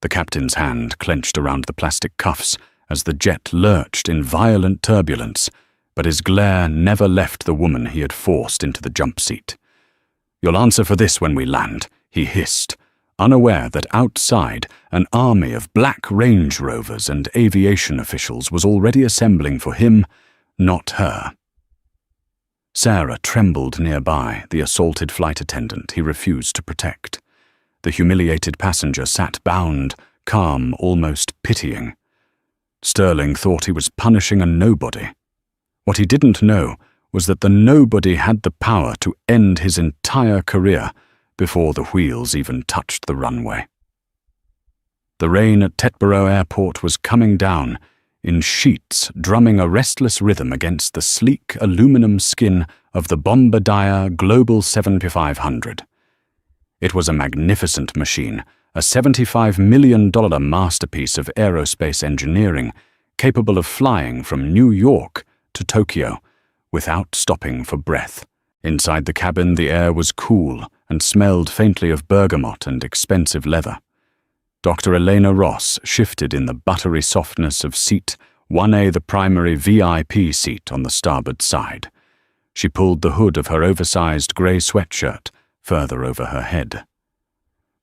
The captain's hand clenched around the plastic cuffs as the jet lurched in violent turbulence, but his glare never left the woman he had forced into the jump seat. "You'll answer for this when we land," he hissed, unaware that outside an army of black Range Rovers and aviation officials was already assembling for him, not her. Sarah trembled nearby, the assaulted flight attendant he refused to protect. The humiliated passenger sat bound, calm, almost pitying. Sterling thought he was punishing a nobody. What he didn't know was that the nobody had the power to end his entire career before the wheels even touched the runway. The rain at Tetborough Airport was coming down in sheets, drumming a restless rhythm against the sleek aluminum skin of the Bombardier Global 7500. It was a magnificent machine, a $75 million masterpiece of aerospace engineering, capable of flying from New York to Tokyo without stopping for breath. Inside the cabin, the air was cool and smelled faintly of bergamot and expensive leather. Dr. Elena Ross shifted in the buttery softness of seat 1A, the primary VIP seat on the starboard side. She pulled the hood of her oversized grey sweatshirt further over her head.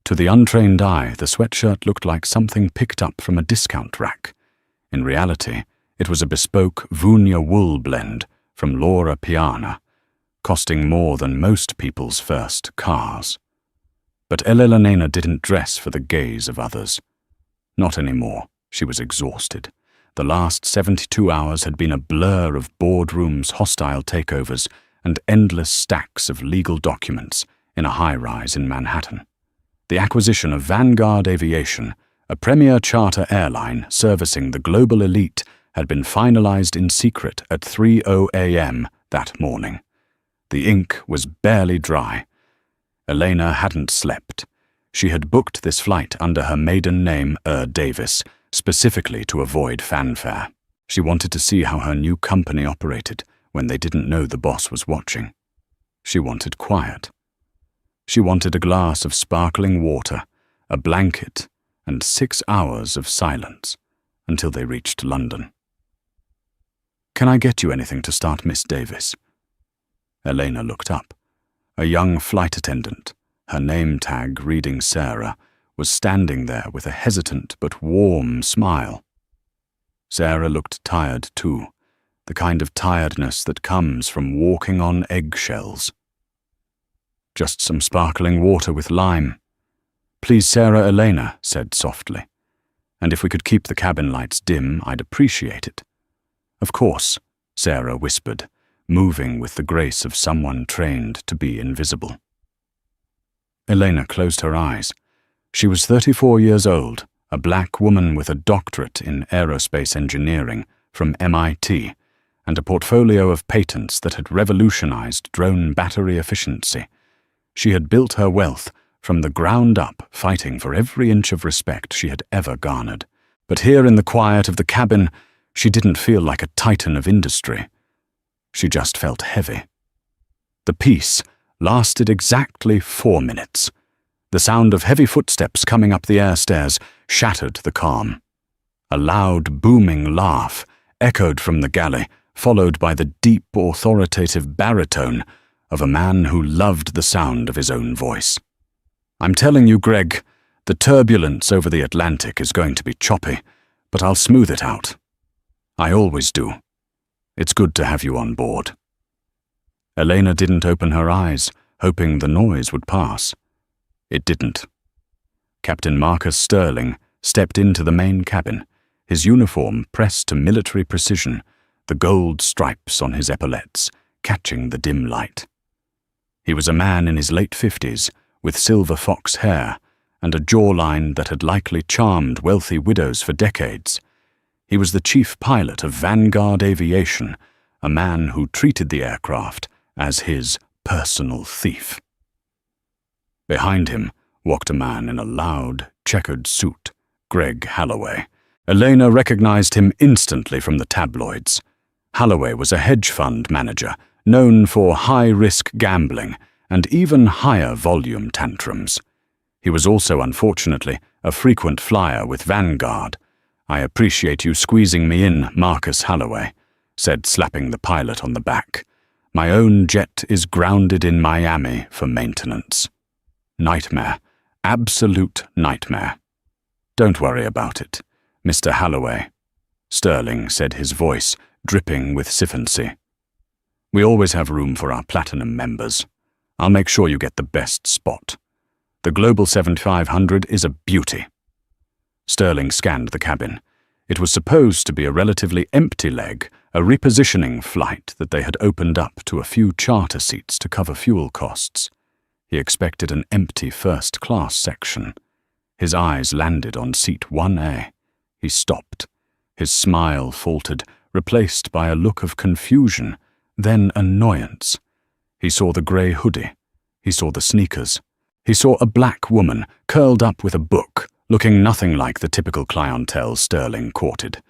To the untrained eye, the sweatshirt looked like something picked up from a discount rack. In reality, it was a bespoke Vunia wool blend from Laura Piana, costing more than most people's first cars. But Elena didn't dress for the gaze of others. Not anymore. She was exhausted. The last 72 hours had been a blur of boardrooms, hostile takeovers, and endless stacks of legal documents in a high-rise in Manhattan. The acquisition of Vanguard Aviation, a premier charter airline servicing the global elite, had been finalized in secret at 3:00 a.m. that morning. The ink was barely dry. Elena hadn't slept. She had booked this flight under her maiden name, Davis, specifically to avoid fanfare. She wanted to see how her new company operated when they didn't know the boss was watching. She wanted quiet. She wanted a glass of sparkling water, a blanket, and 6 hours of silence until they reached London. "Can I get you anything to start, Miss Davis?" Elena looked up. A young flight attendant, her name tag reading Sarah, was standing there with a hesitant but warm smile. Sarah looked tired too, the kind of tiredness that comes from walking on eggshells. "Just some sparkling water with lime." "Please, Sarah," Elena said softly. "And if we could keep the cabin lights dim, I'd appreciate it." "Of course," Sarah whispered, moving with the grace of someone trained to be invisible. Elena closed her eyes. She was 34 years old, a black woman with a doctorate in aerospace engineering from MIT, and a portfolio of patents that had revolutionized drone battery efficiency. She had built her wealth from the ground up, fighting for every inch of respect she had ever garnered. But here in the quiet of the cabin, she didn't feel like a titan of industry. She just felt heavy. The peace lasted exactly 4 minutes. The sound of heavy footsteps coming up the air stairs shattered the calm. A loud, booming laugh echoed from the galley, followed by the deep, authoritative baritone of a man who loved the sound of his own voice. "I'm telling you, Greg, the turbulence over the Atlantic is going to be choppy, but I'll smooth it out. I always do. It's good to have you on board." Elena didn't open her eyes, hoping the noise would pass. It didn't. Captain Marcus Sterling stepped into the main cabin, his uniform pressed to military precision, the gold stripes on his epaulettes catching the dim light. He was a man in his late 50s, with silver fox hair and a jawline that had likely charmed wealthy widows for decades. He was the chief pilot of Vanguard Aviation, a man who treated the aircraft as his personal thief. Behind him walked a man in a loud, checkered suit, Greg Holloway. Elena recognized him instantly from the tabloids. Holloway was a hedge fund manager, known for high-risk gambling and even higher volume tantrums. He was also, unfortunately, a frequent flyer with Vanguard. "I appreciate you squeezing me in, Marcus Holloway," said, slapping the pilot on the back. "My own jet is grounded in Miami for maintenance." Nightmare. Absolute nightmare. "Don't worry about it, Mr. Holloway," Sterling said, his voice dripping with siphency. "We always have room for our Platinum members. I'll make sure you get the best spot. The Global 7500 is a beauty." Sterling scanned the cabin. It was supposed to be a relatively empty leg, a repositioning flight that they had opened up to a few charter seats to cover fuel costs. He expected an empty first-class section. His eyes landed on seat 1A. He stopped. His smile faltered, replaced by a look of confusion, then annoyance. He saw the grey hoodie. He saw the sneakers. He saw a black woman, curled up with a book, looking nothing like the typical clientele Sterling courted.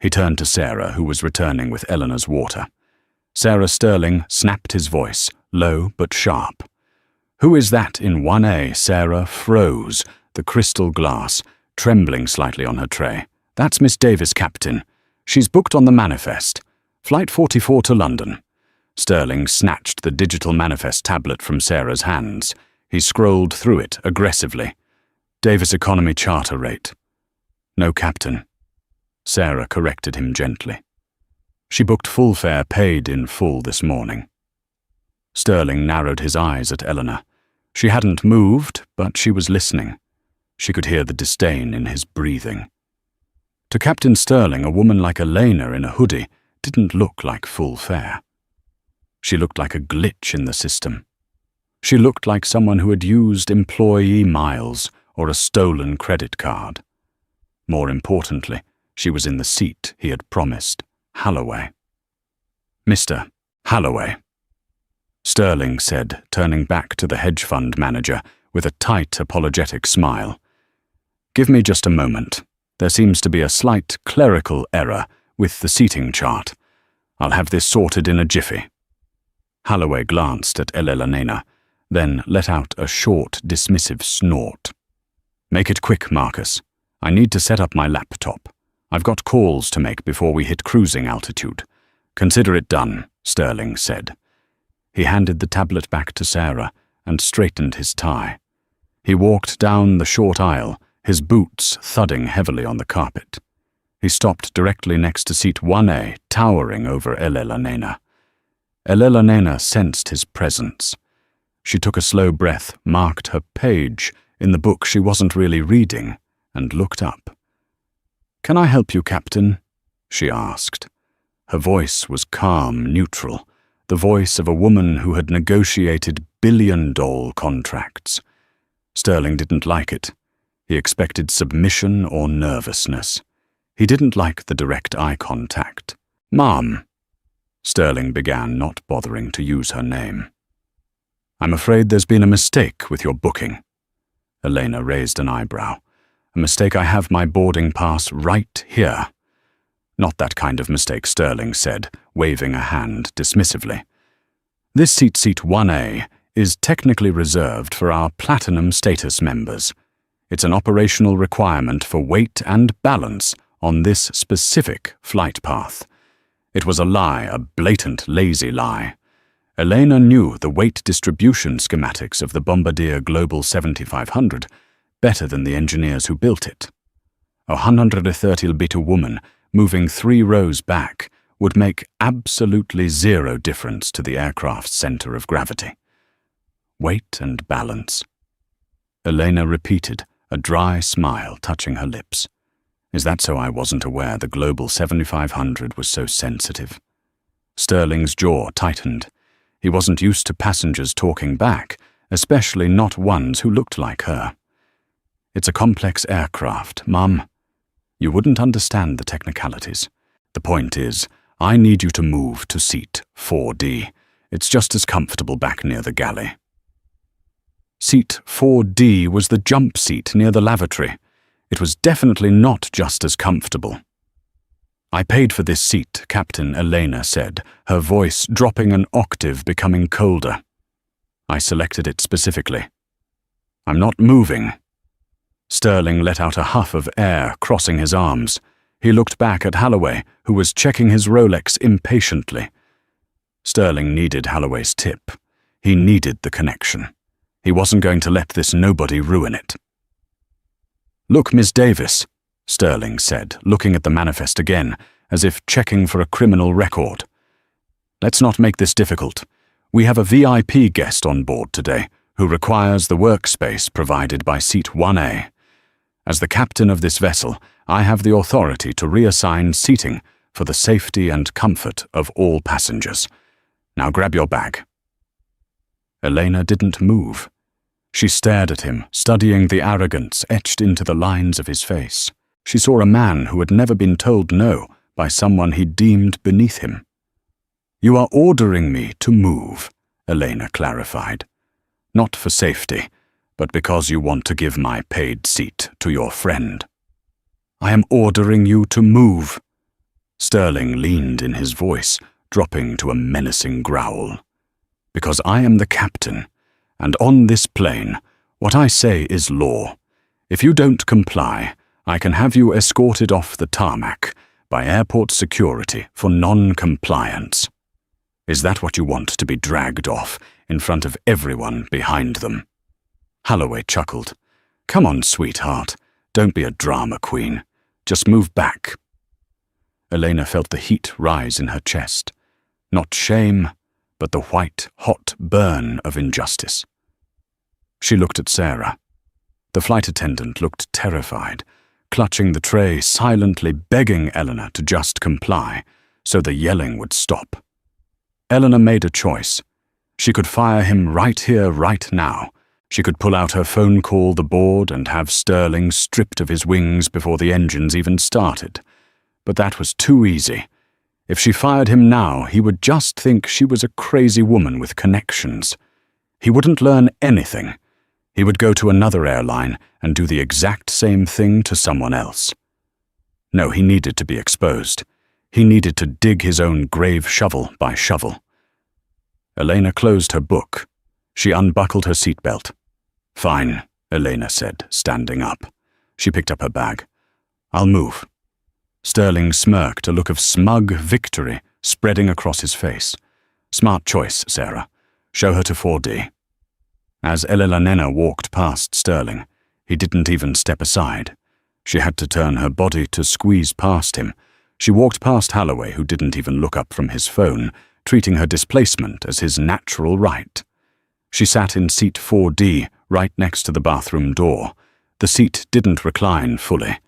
He turned to Sarah, who was returning with Eleanor's water. Sarah Sterling snapped his voice, low but sharp. "Who is that in 1A?" Sarah froze, the crystal glass trembling slightly on her tray. "That's Miss Davis, Captain. She's booked on the manifest. Flight 44 to London." Sterling snatched the digital manifest tablet from Sarah's hands. He scrolled through it aggressively. "Davis economy charter rate." "No, Captain." Sarah corrected him gently. "She booked full fare paid in full this morning." Sterling narrowed his eyes at Eleanor. She hadn't moved, but she was listening. She could hear the disdain in his breathing. To Captain Sterling, a woman like Elena in a hoodie didn't look like full fare. She looked like a glitch in the system. She looked like someone who had used employee miles or a stolen credit card. More importantly, she was in the seat he had promised Holloway. "Mr. Holloway," Sterling said, turning back to the hedge fund manager with a tight, apologetic smile. "Give me just a moment. There seems to be a slight clerical error with the seating chart. I'll have this sorted in a jiffy." Holloway glanced at Elena, then let out a short, dismissive snort. "Make it quick, Marcus. I need to set up my laptop. I've got calls to make before we hit cruising altitude." "Consider it done," Sterling said. He handed the tablet back to Sarah and straightened his tie. He walked down the short aisle, his boots thudding heavily on the carpet. He stopped directly next to seat 1A, towering over Elena. Elena sensed his presence. She took a slow breath, marked her page in the book she wasn't really reading, and looked up. "Can I help you, Captain?" she asked. Her voice was calm, neutral, the voice of a woman who had negotiated billion-dollar contracts. Sterling didn't like it. He expected submission or nervousness. He didn't like the direct eye contact. "Ma'am," Sterling began, not bothering to use her name. "I'm afraid there's been a mistake with your booking." Elena raised an eyebrow. "A mistake. I have my boarding pass right here." "Not that kind of mistake," Sterling said, waving a hand dismissively. "This seat 1A, is technically reserved for our Platinum status members. It's an operational requirement for weight and balance on this specific flight path." It was a lie, a blatant, lazy lie. Elena knew the weight distribution schematics of the Bombardier Global 7500 better than the engineers who built it. A 130-lbit woman moving 3 rows back would make absolutely zero difference to the aircraft's center of gravity. Weight and balance. Elena repeated, a dry smile touching her lips. "Is that so? I wasn't aware the Global 7500 was so sensitive." Sterling's jaw tightened. He wasn't used to passengers talking back, especially not ones who looked like her. "It's a complex aircraft, Mum. You wouldn't understand the technicalities. The point is, I need you to move to seat 4D. It's just as comfortable back near the galley." Seat 4D was the jump seat near the lavatory. It was definitely not just as comfortable. "I paid for this seat," Captain Elena said, her voice dropping an octave, becoming colder. "I selected it specifically." I'm not moving. Sterling let out a huff of air, crossing his arms. He looked back at Holloway, who was checking his Rolex impatiently. Sterling needed Holloway's tip. He needed the connection. He wasn't going to let this nobody ruin it. "Look, Miss Davis," Sterling said, looking at the manifest again, as if checking for a criminal record. "Let's not make this difficult. We have a VIP guest on board today who requires the workspace provided by seat 1A. As the captain of this vessel, I have the authority to reassign seating for the safety and comfort of all passengers. Now grab your bag." Elena didn't move. She stared at him, studying the arrogance etched into the lines of his face. She saw a man who had never been told no by someone he deemed beneath him. "You are ordering me to move," Elena clarified. "Not for safety, but because you want to give my paid seat to your friend." "I am ordering you to move." Sterling leaned in his voice, dropping to a menacing growl. "Because I am the captain, and on this plane, what I say is law. If you don't comply, I can have you escorted off the tarmac by airport security for non-compliance. Is that what you want, to be dragged off in front of everyone behind them?" Holloway chuckled. "Come on, sweetheart. Don't be a drama queen. Just move back." Elena felt the heat rise in her chest. Not shame, but the white, hot burn of injustice. She looked at Sarah. The flight attendant looked terrified, clutching the tray, silently begging Eleanor to just comply, so the yelling would stop. Eleanor made a choice. She could fire him right here, right now. She could pull out her phone, call the board, and have Sterling stripped of his wings before the engines even started. But that was too easy. If she fired him now, he would just think she was a crazy woman with connections. He wouldn't learn anything. He would go to another airline and do the exact same thing to someone else. No, he needed to be exposed. He needed to dig his own grave shovel by shovel. Elena closed her book. She unbuckled her seatbelt. "Fine," Elena said, standing up. She picked up her bag. "I'll move." Sterling smirked, a look of smug victory spreading across his face. "Smart choice, Sarah. Show her to 4D. As Elena walked past Sterling, he didn't even step aside. She had to turn her body to squeeze past him. She walked past Holloway, who didn't even look up from his phone, treating her displacement as his natural right. She sat in seat 4D, right next to the bathroom door. The seat didn't recline fully.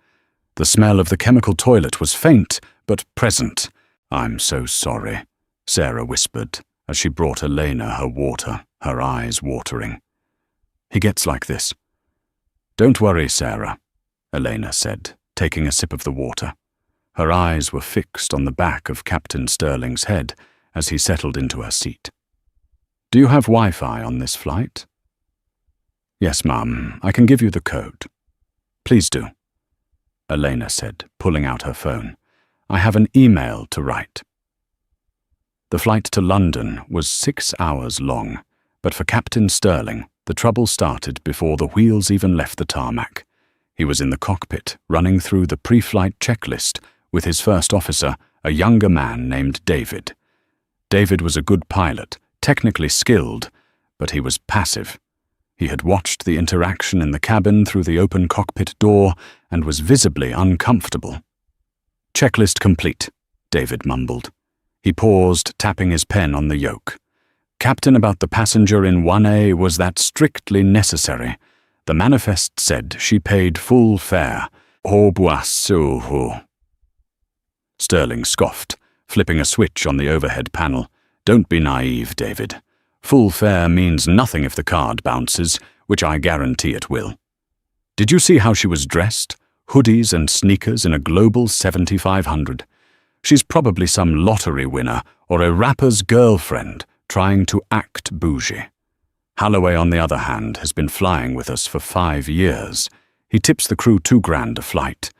The smell of the chemical toilet was faint, but present. "I'm so sorry," Sarah whispered, as she brought Elena her water, her eyes watering. "He gets like this." "Don't worry, Sarah," Elena said, taking a sip of the water. Her eyes were fixed on the back of Captain Sterling's head as he settled into her seat. "Do you have Wi-Fi on this flight?" "Yes, Mum. I can give you the code." "Please do," Elena said, pulling out her phone. "I have an email to write." The flight to London was 6 hours long, but for Captain Sterling, the trouble started before the wheels even left the tarmac. He was in the cockpit, running through the pre-flight checklist with his first officer, a younger man named David. David was a good pilot, technically skilled, but he was passive. He had watched the interaction in the cabin through the open cockpit door and was visibly uncomfortable. "Checklist complete," David mumbled. He paused, tapping his pen on the yoke. "Captain, about the passenger in 1A, was that strictly necessary? The manifest said she paid full fare. Au boisseau." Sterling scoffed, flipping a switch on the overhead panel. "Don't be naive, David. Full fare means nothing if the card bounces, which I guarantee it will. Did you see how she was dressed? Hoodies and sneakers in a Global 7500. She's probably some lottery winner or a rapper's girlfriend trying to act bougie. Holloway, on the other hand, has been flying with us for 5 years. He tips the crew $2,000 a flight.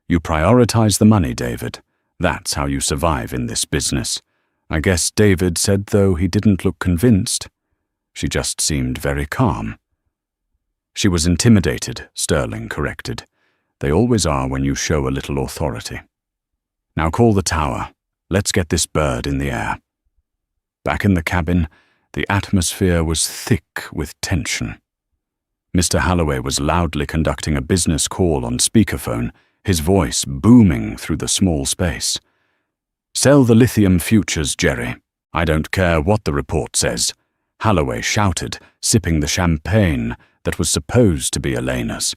You prioritize the money, David. That's how you survive in this business." I guess David said, though he didn't look convinced. She just seemed very calm. She was intimidated, Sterling corrected. They always are when you show a little authority. Now call the tower. Let's get this bird in the air. Back in the cabin, the atmosphere was thick with tension. Mr. Holloway was loudly conducting a business call on speakerphone, his voice booming through the small space. "Sell the lithium futures, Jerry. I don't care what the report says," Holloway shouted, sipping the champagne that was supposed to be Elena's.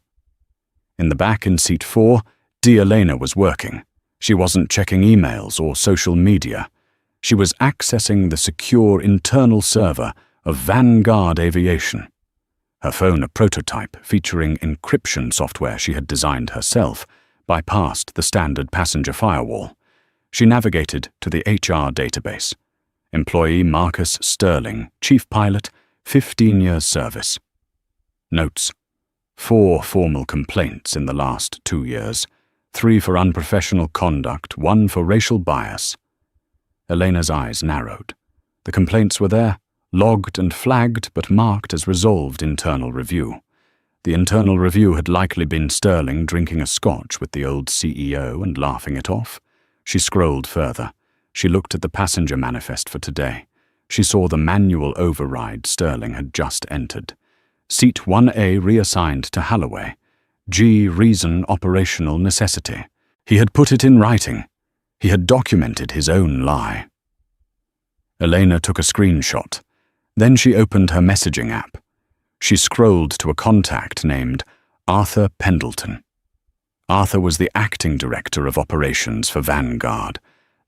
In the back in seat 4, Elena was working. She wasn't checking emails or social media. She was accessing the secure internal server of Vanguard Aviation. Her phone, a prototype featuring encryption software she had designed herself, bypassed the standard passenger firewall. She navigated to the HR database. Employee Marcus Sterling, chief pilot, 15 years service. Notes: 4 formal complaints in the last 2 years, 3 for unprofessional conduct, 1 for racial bias. Elena's eyes narrowed. The complaints were there, logged and flagged, but marked as resolved internal review. The internal review had likely been Sterling drinking a scotch with the old CEO and laughing it off. She scrolled further. She looked at the passenger manifest for today. She saw the manual override Sterling had just entered. Seat 1A reassigned to Holloway. G. Reason operational necessity. He had put it in writing. He had documented his own lie. Elena took a screenshot. Then she opened her messaging app. She scrolled to a contact named Arthur Pendleton. Arthur was the acting director of operations for Vanguard,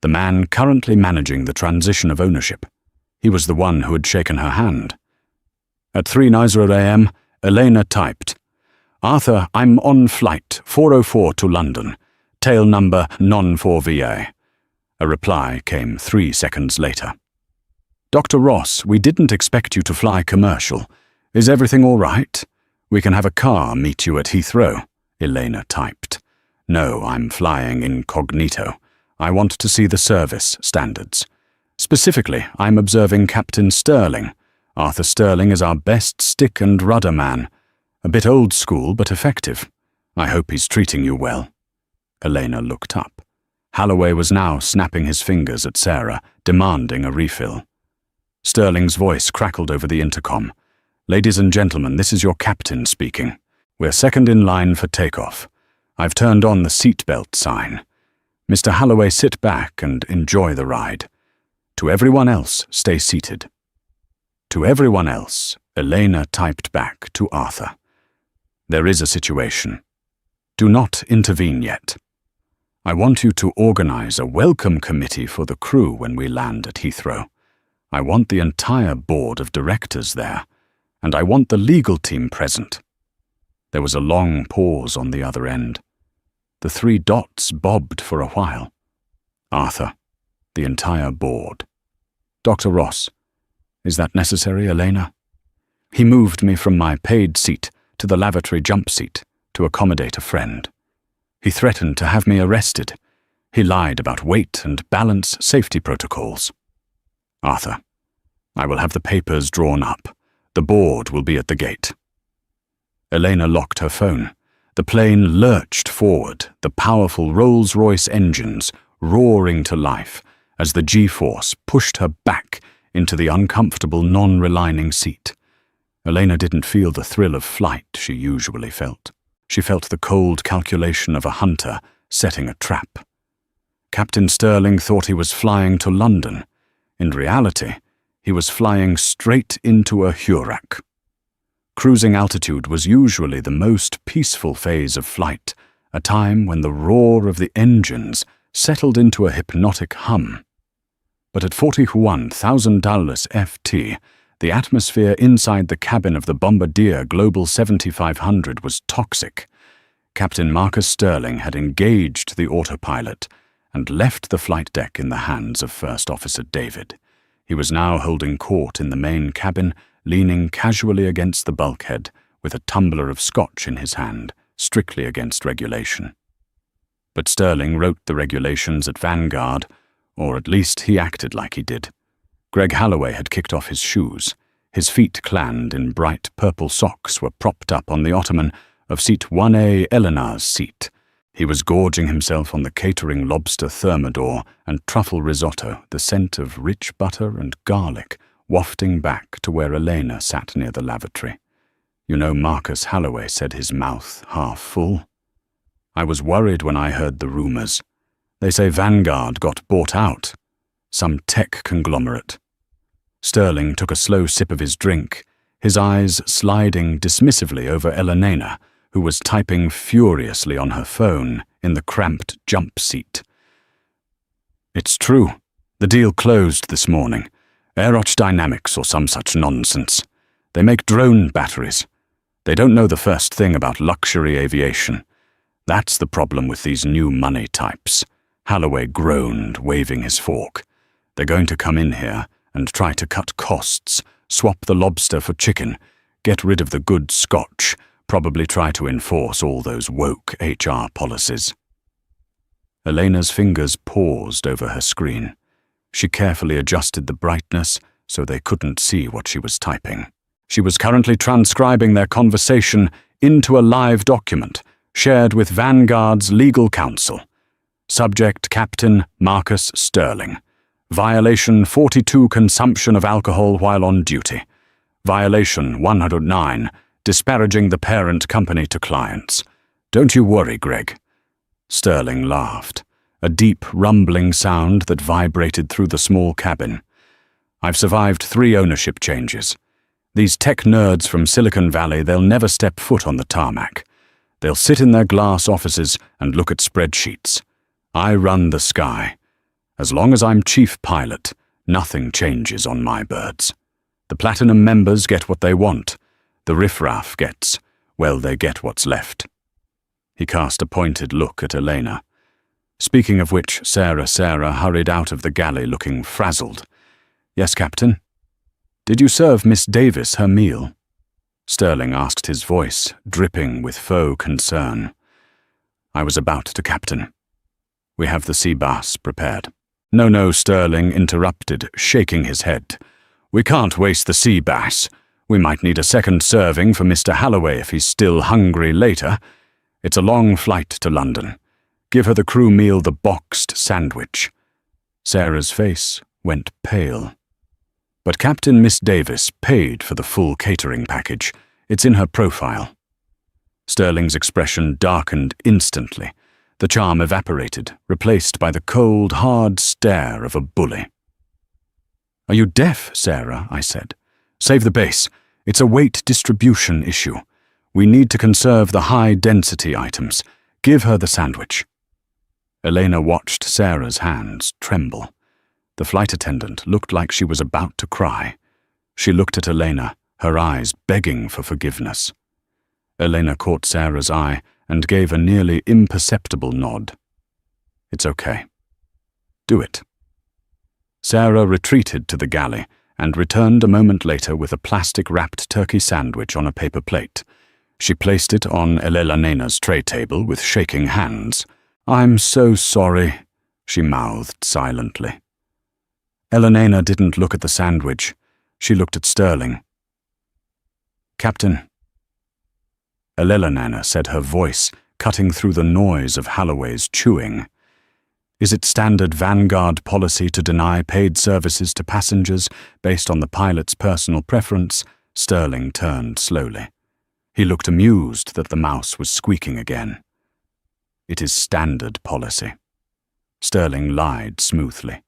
the man currently managing the transition of ownership. He was the one who had shaken her hand. At 3:90 a.m., Elena typed, "Arthur, I'm on flight 404 to London. Tail number non-4VA. A reply came 3 seconds later. "Dr. Ross, we didn't expect you to fly commercial. Is everything all right? We can have a car meet you at Heathrow," Elena typed. "No, I'm flying incognito. I want to see the service standards. Specifically, I'm observing Captain Sterling. Arthur Sterling is our best stick and rudder man. A bit old school, but effective. I hope he's treating you well." Elena looked up. Holloway was now snapping his fingers at Sarah, demanding a refill. Sterling's voice crackled over the intercom. "Ladies and gentlemen, this is your captain speaking. We're second in line for takeoff. I've turned on the seatbelt sign. Mr. Holloway, sit back and enjoy the ride. To everyone else, stay seated." To everyone else, Elena typed back to Arthur. "There is a situation. Do not intervene yet. I want you to organize a welcome committee for the crew when we land at Heathrow. I want the entire board of directors there, and I want the legal team present." There was a long pause on the other end. The 3 dots bobbed for a while. Arthur, the entire board. "Dr. Ross, is that necessary, Elena?" He moved me from my paid seat to the lavatory jump seat to accommodate a friend. He threatened to have me arrested. He lied about weight and balance safety protocols. "Arthur, I will have the papers drawn up. The board will be at the gate." Elena locked her phone. The plane lurched forward, the powerful Rolls-Royce engines roaring to life as the G-force pushed her back into the uncomfortable non-reclining seat. Elena didn't feel the thrill of flight she usually felt. She felt the cold calculation of a hunter setting a trap. Captain Sterling thought he was flying to London. In reality, he was flying straight into a Hurak. Cruising altitude was usually the most peaceful phase of flight, a time when the roar of the engines settled into a hypnotic hum. But at $41,000 FT, the atmosphere inside the cabin of the Bombardier Global 7500 was toxic. Captain Marcus Sterling had engaged the autopilot and left the flight deck in the hands of First Officer David. He was now holding court in the main cabin, leaning casually against the bulkhead with a tumbler of scotch in his hand, strictly against regulation. But Sterling wrote the regulations at Vanguard, or at least he acted like he did. Greg Holloway had kicked off his shoes. His feet, clad in bright purple socks, were propped up on the ottoman of seat 1A, Eleanor's seat. He was gorging himself on the catering lobster thermidor and truffle risotto, the scent of rich butter and garlic wafting back to where Elena sat near the lavatory. You know, Marcus Halloway said, his mouth half full. I was worried when I heard the rumors. They say Vanguard got bought out. Some tech conglomerate. Sterling took a slow sip of his drink, his eyes sliding dismissively over Elena, who was typing furiously on her phone in the cramped jump seat. It's true. The deal closed this morning. Aerodynamics or some such nonsense. They make drone batteries. They don't know the first thing about luxury aviation. That's the problem with these new money types. Halloway groaned, waving his fork. They're going to come in here and try to cut costs, swap the lobster for chicken, get rid of the good scotch, probably try to enforce all those woke HR policies. Elena's fingers paused over her screen. She carefully adjusted the brightness so they couldn't see what she was typing. She was currently transcribing their conversation into a live document shared with Vanguard's legal counsel. Subject Captain Marcus Sterling. Violation 42, consumption of alcohol while on duty. Violation 109, disparaging the parent company to clients. Don't you worry, Greg. Sterling laughed, a deep rumbling sound that vibrated through the small cabin. I've survived 3 ownership changes. These tech nerds from Silicon Valley, they'll never step foot on the tarmac. They'll sit in their glass offices and look at spreadsheets. I run the sky. As long as I'm chief pilot, nothing changes on my birds. The Platinum members get what they want. The riffraff gets, well, they get what's left. He cast a pointed look at Elena. Speaking of which, Sarah hurried out of the galley looking frazzled. Yes, Captain? Did you serve Miss Davis her meal? Sterling asked, his voice dripping with faux concern. I was about to, Captain. We have the sea bass prepared. No, Sterling interrupted, shaking his head. We can't waste the sea bass. We might need a second serving for Mr. Halloway if he's still hungry later. It's a long flight to London. Give her the crew meal, the boxed sandwich. Sarah's face went pale. But Captain Miss Davis paid for the full catering package. It's in her profile. Sterling's expression darkened instantly. The charm evaporated, replaced by the cold, hard stare of a bully. Are you deaf, Sarah? I said. Save the base. It's a weight distribution issue. We need to conserve the high-density items. Give her the sandwich. Elena watched Sarah's hands tremble. The flight attendant looked like she was about to cry. She looked at Elena, her eyes begging for forgiveness. Elena caught Sarah's eye and gave a nearly imperceptible nod. It's okay. Do it. Sarah retreated to the galley and returned a moment later with a plastic-wrapped turkey sandwich on a paper plate. She placed it on Elena's tray table with shaking hands. I'm so sorry, she mouthed silently. Elena didn't look at the sandwich. She looked at Sterling. Captain. Elena said, her voice cutting through the noise of Halloway's chewing. Is it standard Vanguard policy to deny paid services to passengers based on the pilot's personal preference? Sterling turned slowly. He looked amused that the mouse was squeaking again. It is standard policy. Sterling lied smoothly,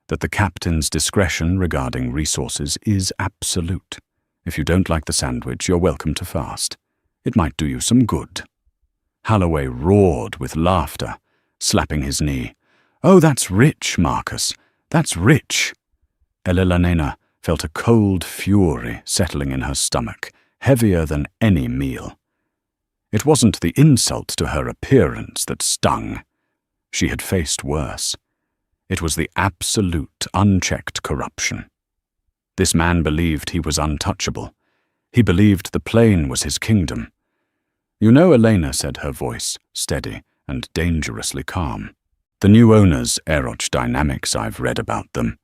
that the captain's discretion regarding resources is absolute. If you don't like the sandwich, you're welcome to fast. It might do you some good. Halloway roared with laughter, slapping his knee. Oh, that's rich, Marcus. That's rich. Elena felt a cold fury settling in her stomach, heavier than any meal. It wasn't the insult to her appearance that stung. She had faced worse. It was the absolute, unchecked corruption. This man believed he was untouchable. He believed the plane was his kingdom. You know, Elena, said, her voice steady and dangerously calm. The new owners, Aerodynamics, I've read about them.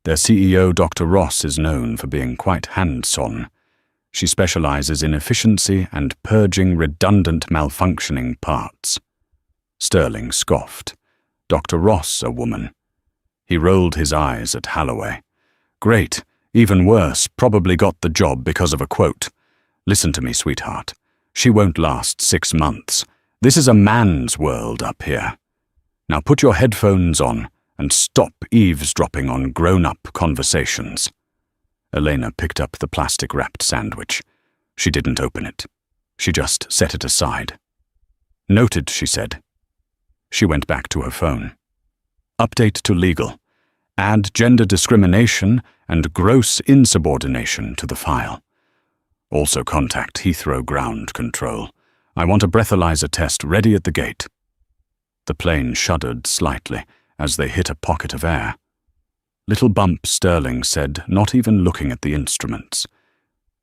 Their CEO, Dr. Ross, is known for being quite hands-on. She specializes in efficiency and purging redundant malfunctioning parts. Sterling scoffed. Dr. Ross, a woman. He rolled his eyes at Holloway. Great, even worse, probably got the job because of a quote. Listen to me, sweetheart. She won't last 6 months. This is a man's world up here. Now put your headphones on and stop eavesdropping on grown-up conversations. Elena picked up the plastic-wrapped sandwich. She didn't open it. She just set it aside. Noted, she said. She went back to her phone. Update to legal. Add gender discrimination and gross insubordination to the file. Also contact Heathrow Ground Control. I want a breathalyzer test ready at the gate. The plane shuddered slightly as they hit a pocket of air. Little bump, Sterling said, not even looking at the instruments.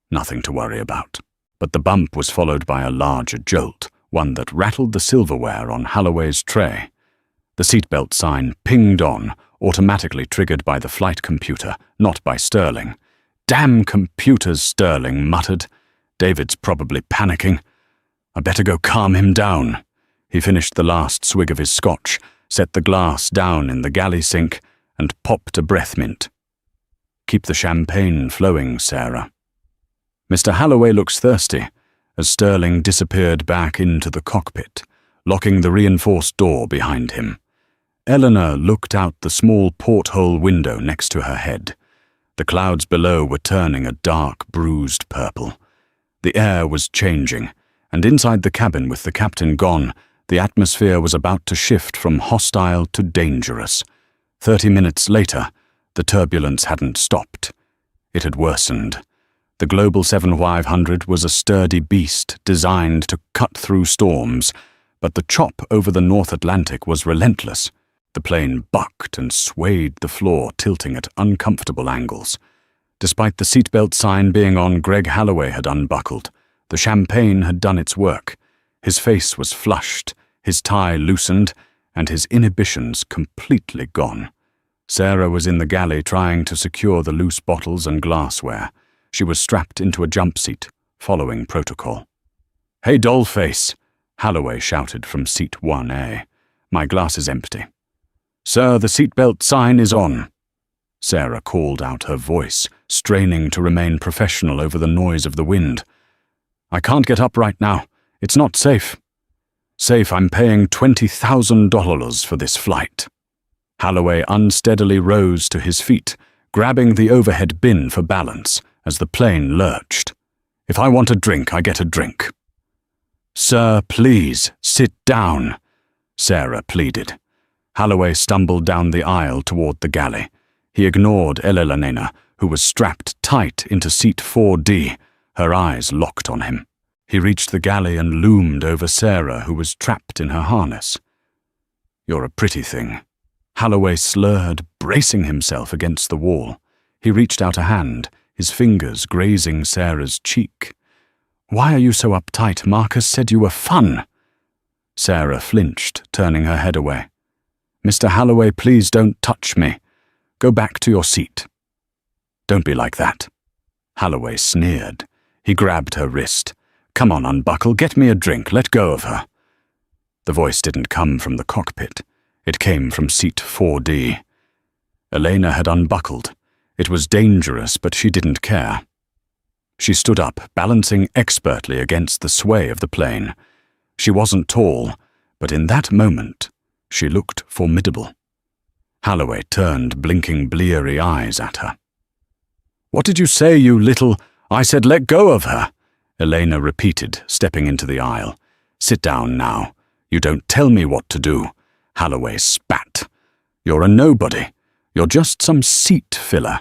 Nothing to worry about. But the bump was followed by a larger jolt, one that rattled the silverware on Holloway's tray. The seatbelt sign pinged on, automatically triggered by the flight computer, not by Sterling. Damn computers, Sterling muttered. David's probably panicking. I better go calm him down. He finished the last swig of his scotch, set the glass down in the galley sink, and popped a breath mint. Keep the champagne flowing, Sarah. Mr. Holloway looks thirsty, as Sterling disappeared back into the cockpit, locking the reinforced door behind him. Eleanor looked out the small porthole window next to her head. The clouds below were turning a dark, bruised purple. The air was changing, and inside the cabin with the captain gone, the atmosphere was about to shift from hostile to dangerous. 30 minutes later, the turbulence hadn't stopped. It had worsened. The Global 7500 was a sturdy beast designed to cut through storms, but the chop over the North Atlantic was relentless. The plane bucked and swayed the floor, tilting at uncomfortable angles. Despite the seatbelt sign being on, Greg Holloway had unbuckled. The champagne had done its work. His face was flushed, his tie loosened, and his inhibitions completely gone. Sarah was in the galley trying to secure the loose bottles and glassware. She was strapped into a jump seat, following protocol. "Hey, dollface!" Holloway shouted from seat 1A. "My glass is empty." "Sir, the seatbelt sign is on." Sarah called out, her voice straining to remain professional over the noise of the wind. "I can't get up right now. It's not safe." "Safe, I'm paying $20,000 for this flight." Holloway unsteadily rose to his feet, grabbing the overhead bin for balance as the plane lurched. "If I want a drink, I get a drink." "Sir, please, sit down," Sarah pleaded. Holloway stumbled down the aisle toward the galley. He ignored Elena, who was strapped tight into seat 4D, her eyes locked on him. He reached the galley and loomed over Sarah, who was trapped in her harness. "You're a pretty thing." Holloway slurred, bracing himself against the wall. He reached out a hand, his fingers grazing Sarah's cheek. "Why are you so uptight? Marcus said you were fun." Sarah flinched, turning her head away. "Mr. Holloway, please don't touch me. Go back to your seat." "Don't be like that." Holloway sneered. He grabbed her wrist. "Come on, unbuckle, get me a drink, let go of her." The voice didn't come from the cockpit. It came from seat 4D. Elena had unbuckled. It was dangerous, but she didn't care. She stood up, balancing expertly against the sway of the plane. She wasn't tall, but in that moment, she looked formidable. Holloway turned blinking bleary eyes at her. "What did you say, you little—" "I said let go of her," Elena repeated, stepping into the aisle. "Sit down now. You don't tell me what to do." Holloway spat. "You're a nobody. You're just some seat filler."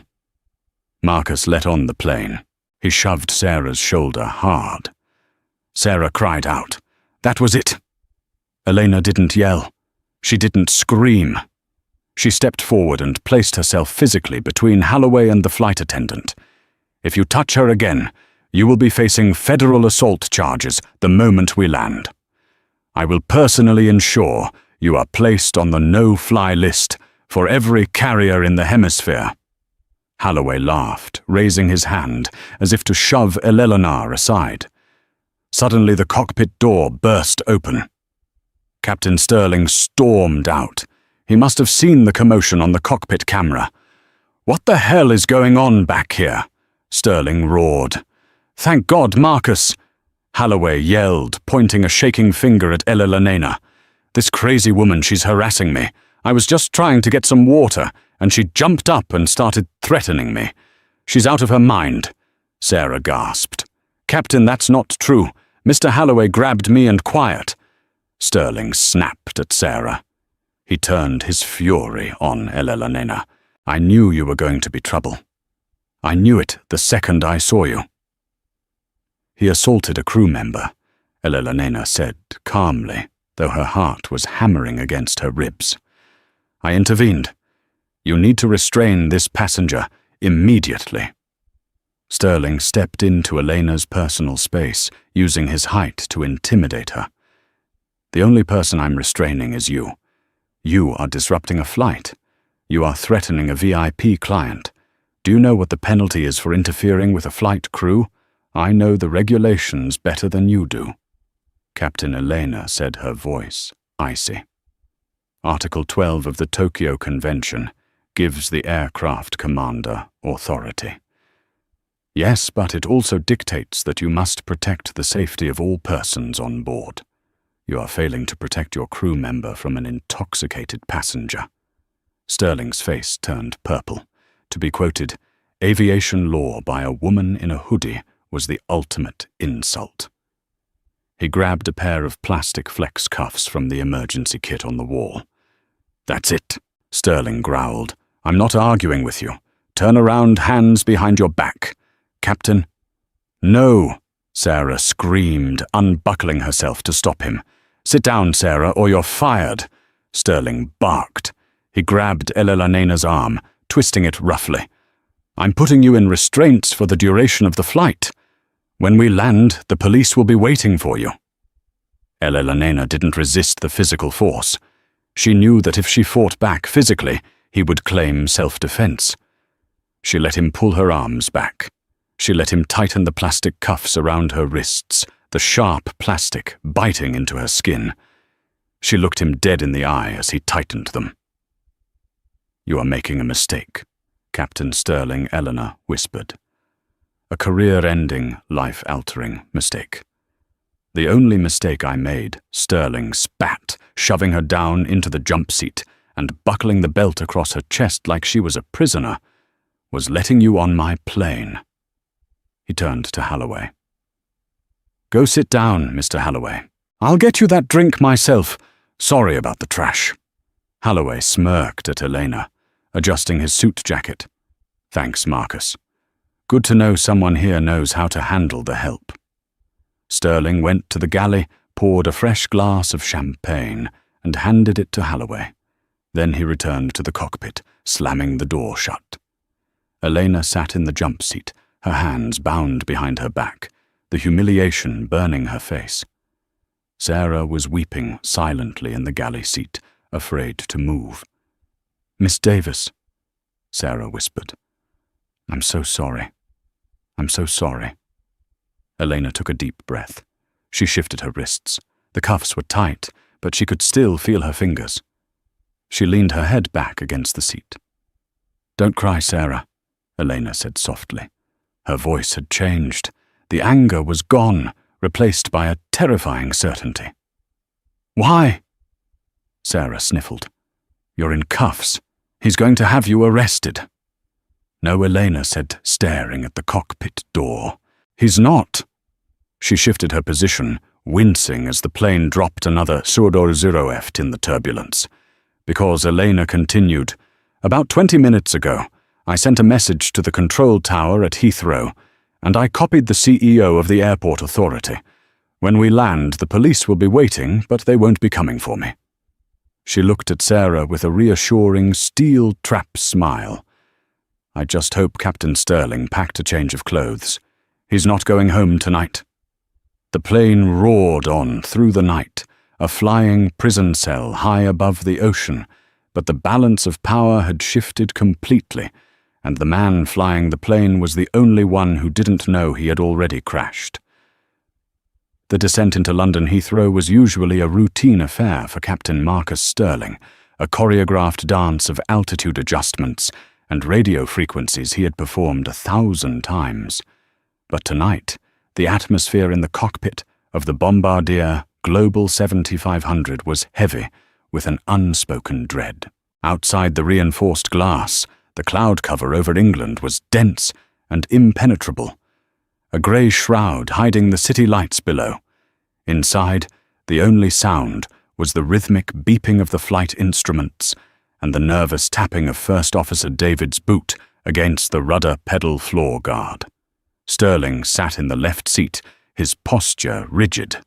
Marcus let on the plane. He shoved Sarah's shoulder hard. Sarah cried out. That was it. Elena didn't yell. She didn't scream. She stepped forward and placed herself physically between Holloway and the flight attendant. "If you touch her again, you will be facing federal assault charges the moment we land. I will personally ensure you are placed on the no-fly list for every carrier in the hemisphere." Halloway laughed, raising his hand as if to shove Eleanor aside. Suddenly the cockpit door burst open. Captain Sterling stormed out. He must have seen the commotion on the cockpit camera. "What the hell is going on back here?" Sterling roared. "Thank God, Marcus!" Halloway yelled, pointing a shaking finger at Eleanor. "This crazy woman, she's harassing me. I was just trying to get some water, and she jumped up and started threatening me. She's out of her mind." Sarah gasped. "Captain, that's not true. Mr. Halloway grabbed me and quiet." Sterling snapped at Sarah. He turned his fury on Eleanor. "I knew you were going to be trouble. I knew it the second I saw you." "He assaulted a crew member," Eleanor said calmly, though her heart was hammering against her ribs. "I intervened. You need to restrain this passenger immediately." Sterling stepped into Elena's personal space, using his height to intimidate her. "The only person I'm restraining is you. You are disrupting a flight. You are threatening a VIP client. Do you know what the penalty is for interfering with a flight crew? I know the regulations better than you do." Captain Elena said, her voice icy. "Article 12 of the Tokyo Convention gives the aircraft commander authority." "Yes, but it also dictates that you must protect the safety of all persons on board. You are failing to protect your crew member from an intoxicated passenger." Sterling's face turned purple. To be quoted, "Aviation law by a woman in a hoodie was the ultimate insult." He grabbed a pair of plastic flex cuffs from the emergency kit on the wall. "That's it," Sterling growled. "I'm not arguing with you. Turn around, hands behind your back. Captain." "No," Sarah screamed, unbuckling herself to stop him. "Sit down, Sarah, or you're fired." Sterling barked. He grabbed Eleanor's arm, twisting it roughly. "I'm putting you in restraints for the duration of the flight. When we land, the police will be waiting for you." Eleanor didn't resist the physical force. She knew that if she fought back physically, he would claim self-defense. She let him pull her arms back. She let him tighten the plastic cuffs around her wrists, the sharp plastic biting into her skin. She looked him dead in the eye as he tightened them. "You are making a mistake," Captain Sterling Eleanor whispered. "A career-ending, life-altering mistake." "The only mistake I made," Sterling spat, shoving her down into the jump seat and buckling the belt across her chest like she was a prisoner, "was letting you on my plane." He turned to Halloway. "Go sit down, Mr. Halloway. I'll get you that drink myself. Sorry about the trash." Halloway smirked at Elena, adjusting his suit jacket. "Thanks, Marcus. Good to know someone here knows how to handle the help." Sterling went to the galley, poured a fresh glass of champagne, and handed it to Halloway. Then he returned to the cockpit, slamming the door shut. Elena sat in the jump seat, her hands bound behind her back, the humiliation burning her face. Sarah was weeping silently in the galley seat, afraid to move. "Miss Davis," Sarah whispered. "I'm so sorry. I'm so sorry." Elena took a deep breath. She shifted her wrists. The cuffs were tight, but she could still feel her fingers. She leaned her head back against the seat. "Don't cry, Sarah," Elena said softly. Her voice had changed. The anger was gone, replaced by a terrifying certainty. "Why?" Sarah sniffled. "You're in cuffs. He's going to have you arrested." "No," Elena said, staring at the cockpit door. "He's not." She shifted her position, wincing as the plane dropped another Surdor 0F in the turbulence. Because Elena continued, "About 20 minutes ago, I sent a message to the control tower at Heathrow, and I copied the CEO of the airport authority. When we land, the police will be waiting, but they won't be coming for me." She looked at Sarah with a reassuring, steel-trap smile. "I just hope Captain Sterling packed a change of clothes. He's not going home tonight." The plane roared on through the night, a flying prison cell high above the ocean, but the balance of power had shifted completely, and the man flying the plane was the only one who didn't know he had already crashed. The descent into London Heathrow was usually a routine affair for Captain Marcus Stirling, a choreographed dance of altitude adjustments and radio frequencies he had performed 1,000 times. But tonight, the atmosphere in the cockpit of the Bombardier Global 7500 was heavy with an unspoken dread. Outside the reinforced glass, the cloud cover over England was dense and impenetrable, a grey shroud hiding the city lights below. Inside, the only sound was the rhythmic beeping of the flight instruments and the nervous tapping of First Officer David's boot against the rudder pedal floor guard. Stirling sat in the left seat, his posture rigid.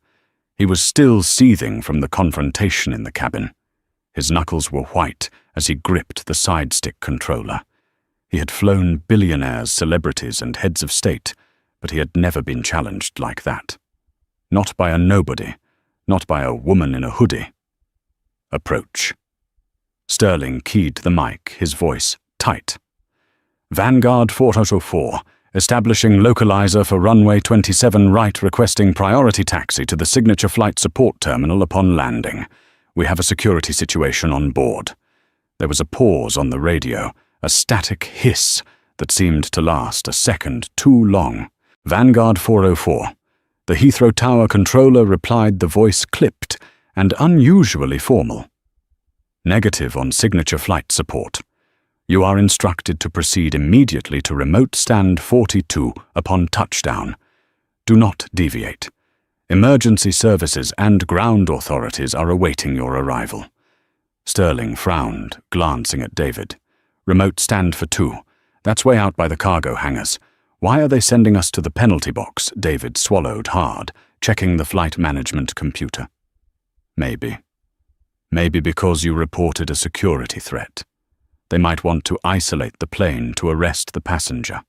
He was still seething from the confrontation in the cabin. His knuckles were white as he gripped the side-stick controller. He had flown billionaires, celebrities, and heads of state, but he had never been challenged like that. Not by a nobody, not by a woman in a hoodie. Approach. Stirling keyed the mic, his voice tight. Vanguard 4004, establishing localizer for runway 27 right, requesting priority taxi to the signature flight support terminal upon landing. We have a security situation on board. There was a pause on the radio, a static hiss that seemed to last a second too long. Vanguard 404. The Heathrow Tower controller replied, the voice clipped and unusually formal. Negative on signature flight support. You are instructed to proceed immediately to remote stand 42 upon touchdown. Do not deviate. Emergency services and ground authorities are awaiting your arrival. Stirling frowned, glancing at David. Remote stand for 2. That's way out by the cargo hangars. Why are they sending us to the penalty box? David swallowed hard, checking the flight management computer. Maybe. Maybe because you reported a security threat. They might want to isolate the plane to arrest the passenger.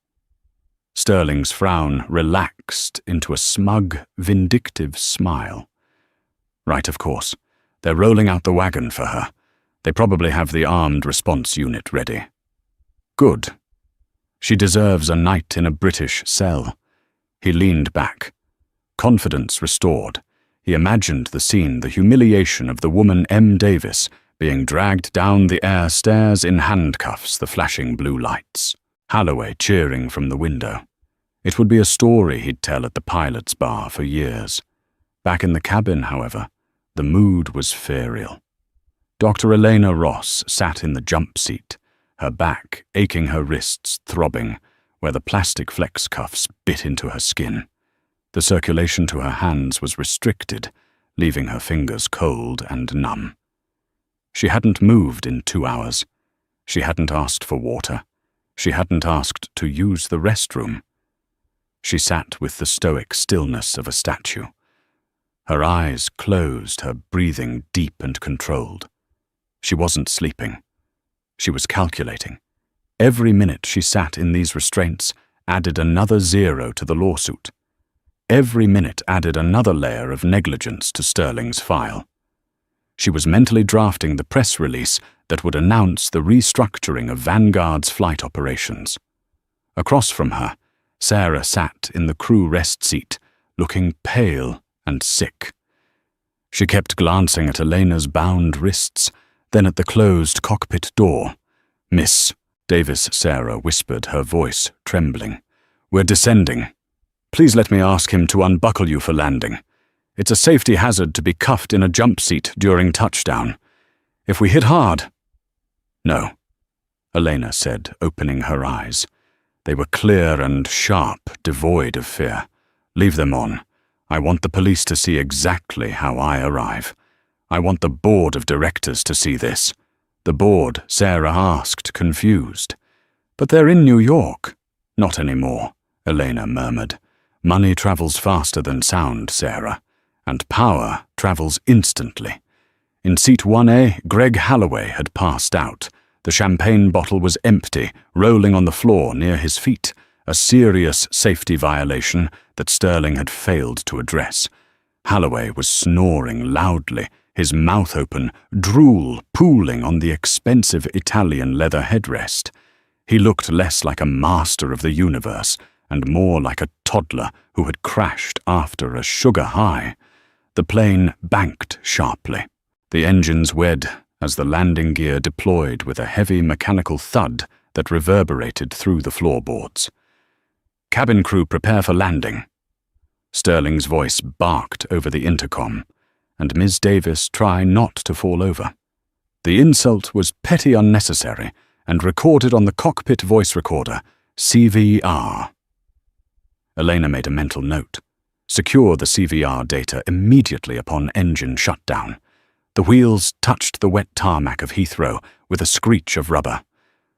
Stirling's frown relaxed into a smug, vindictive smile. Right, of course. They're rolling out the wagon for her. They probably have the armed response unit ready. Good. She deserves a night in a British cell. He leaned back. Confidence restored. He imagined the scene, the humiliation of the woman M. Davis being dragged down the air stairs in handcuffs, the flashing blue lights. Halloway cheering from the window. It would be a story he'd tell at the pilot's bar for years. Back in the cabin, however, the mood was ferial. Dr. Elena Ross sat in the jump seat, her back aching, her wrists throbbing, where the plastic flex cuffs bit into her skin. The circulation to her hands was restricted, leaving her fingers cold and numb. She hadn't moved in 2 hours. She hadn't asked for water. She hadn't asked to use the restroom. She sat with the stoic stillness of a statue. Her eyes closed, her breathing deep and controlled. She wasn't sleeping. She was calculating. Every minute she sat in these restraints added another 0 to the lawsuit. Every minute added another layer of negligence to Stirling's file. She was mentally drafting the press release that would announce the restructuring of Vanguard's flight operations. Across from her, Sarah sat in the crew rest seat, looking pale and sick. She kept glancing at Elena's bound wrists, then at the closed cockpit door. "Miss," Davis Sarah whispered, her voice trembling. "We're descending. Please let me ask him to unbuckle you for landing. It's a safety hazard to be cuffed in a jump seat during touchdown. If we hit hard—" "No," Elena said, opening her eyes. They were clear and sharp, devoid of fear. "Leave them on. I want the police to see exactly how I arrive. I want the board of directors to see this." "The board?" Sarah asked, confused. "But they're in New York." "Not anymore," Elena murmured. "Money travels faster than sound, Sarah, and power travels instantly." In seat 1A, Greg Halloway had passed out. The champagne bottle was empty, rolling on the floor near his feet, a serious safety violation that Stirling had failed to address. Halloway was snoring loudly, his mouth open, drool pooling on the expensive Italian leather headrest. He looked less like a master of the universe and more like a toddler who had crashed after a sugar high. The plane banked sharply. The engines wed as the landing gear deployed with a heavy mechanical thud that reverberated through the floorboards. "Cabin crew, prepare for landing." Sterling's voice barked over the intercom, and Ms. Davis tried not to fall over. The insult was petty unnecessary and recorded on the cockpit voice recorder, CVR. Elena made a mental note. Secure the CVR data immediately upon engine shutdown. The wheels touched the wet tarmac of Heathrow with a screech of rubber.